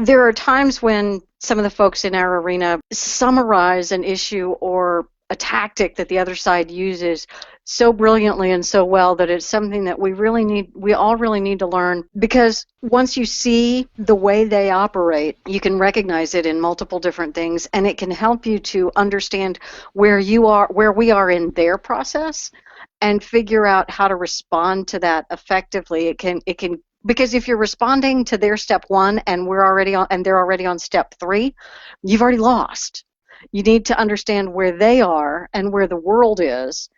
There are times when some of the folks in our arena summarize an issue or a tactic that the other side uses so brilliantly and so well that it's something that we all really need to learn, because once you see the way they operate, you can recognize it in multiple different things, and it can help you to understand where we are in their process, and figure out how to respond to that effectively. It can because if you're responding to their step one and they're already on step three, you've already lost. You need to understand where they are and where the world is,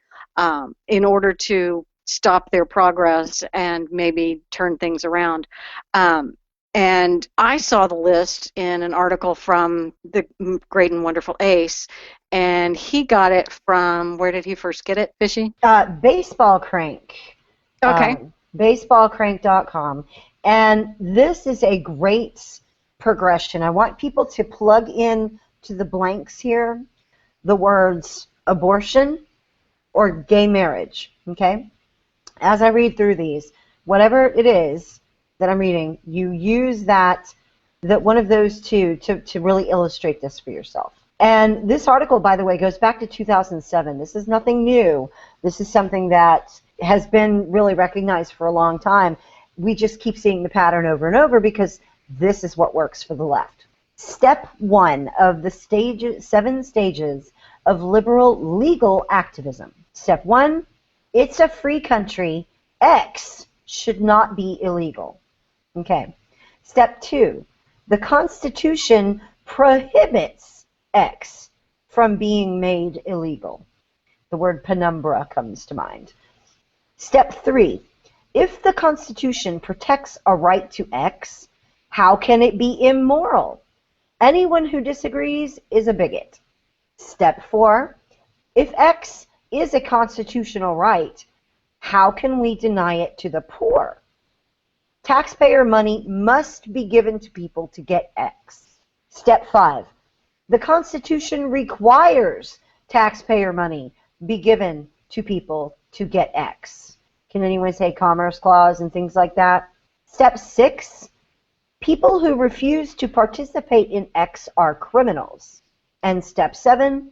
in order to stop their progress and maybe turn things around. And I saw the list in an article from the great and wonderful Ace, and he got it from, where did he first get it, Fishy? Baseball Crank. Okay. Baseballcrank.com. And this is a great progression. I want people to plug in to the blanks here the words abortion or gay marriage, okay? As I read through these, whatever it is that I'm reading, you use that one of those two to really illustrate this for yourself. And this article, by the way, goes back to 2007. This is nothing new. This is something that has been really recognized for a long time. We just keep seeing the pattern over and over because this is what works for the left. Step one of the 7 stages of liberal legal activism. Step one, it's a free country. X should not be illegal. Okay. Step two, the Constitution prohibits X from being made illegal. The word penumbra comes to mind. Step three, if the Constitution protects a right to X, how can it be immoral? Anyone who disagrees is a bigot. Step four, if X is a constitutional right, how can we deny it to the poor? Taxpayer money must be given to people to get X. Step five, the Constitution requires taxpayer money be given to people to get X. Can anyone say Commerce Clause and things like that? Step six, people who refuse to participate in X are criminals. And step seven,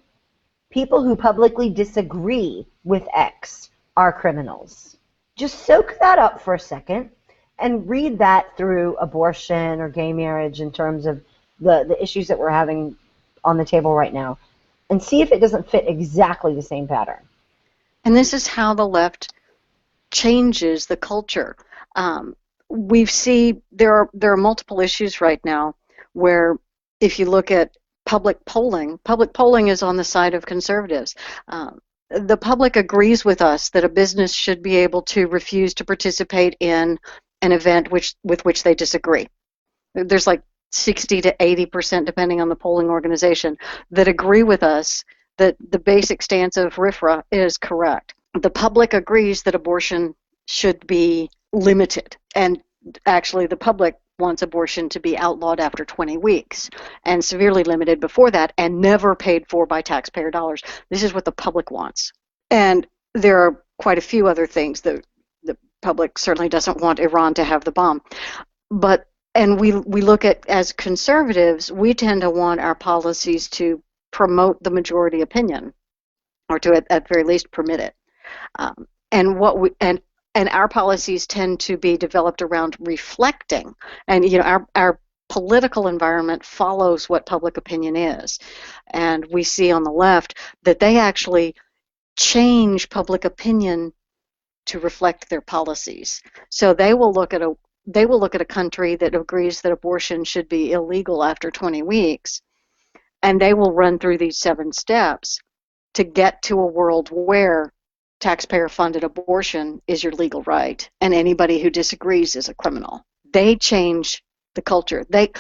people who publicly disagree with X are criminals. Just soak that up for a second and read that through abortion or gay marriage in terms of the issues that we're having on the table right now, and see if it doesn't fit exactly the same pattern. And this is how the left changes the culture. We see there are multiple issues right now where, if you look at public polling is on the side of conservatives. The public agrees with us that a business should be able to refuse to participate in an event with which they disagree. There's like 60 to 80%, depending on the polling organization, that agree with us that the basic stance of RFRA is correct. The public agrees that abortion should be limited, and actually the public wants abortion to be outlawed after 20 weeks and severely limited before that and never paid for by taxpayer dollars. This is what the public wants. And there are quite a few other things. The public certainly doesn't want Iran to have the bomb. And we look at, as conservatives, we tend to want our policies to promote the majority opinion, or to at very least permit it. And our policies tend to be developed around reflecting, and our political environment follows what public opinion is. And we see on the left that they actually change public opinion to reflect their policies. So they will look at a country that agrees that abortion should be illegal after 20 weeks, and they will run through these 7 steps to get to a world where taxpayer-funded abortion is your legal right, and anybody who disagrees is a criminal. They change the culture. They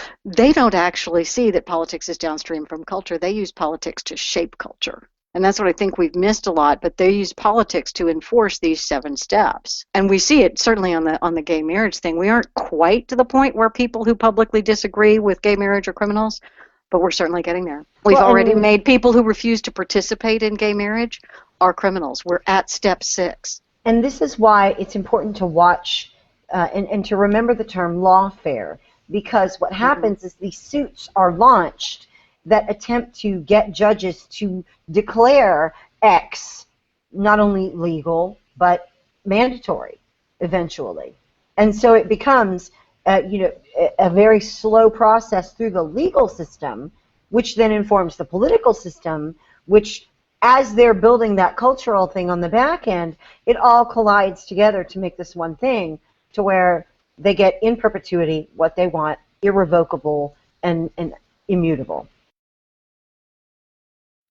don't actually see that politics is downstream from culture. They use politics to shape culture. And that's what I think we've missed a lot, but they use politics to enforce these 7 steps. And we see it certainly on the gay marriage thing. We aren't quite to the point where people who publicly disagree with gay marriage are criminals, but we're certainly getting there. We've already made people who refuse to participate in gay marriage are criminals. We're at step 6. And this is why it's important to watch and to remember the term lawfare, because what happens is these suits are launched that attempt to get judges to declare X not only legal but mandatory eventually. And so it becomes a very slow process through the legal system, which then informs the political system, which, as they're building that cultural thing on the back end, it all collides together to make this one thing, to where they get in perpetuity what they want, irrevocable and immutable.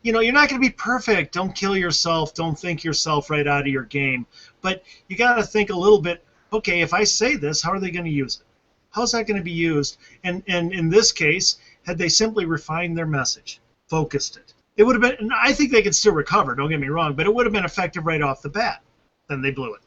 You know, you're not going to be perfect. Don't kill yourself. Don't think yourself right out of your game. But you got to think a little bit, okay, if I say this, how are they going to use it? How's that going to be used? And in this case, had they simply refined their message, focused it, it would have been, and I think they could still recover, don't get me wrong, but it would have been effective right off the bat. Then they blew it.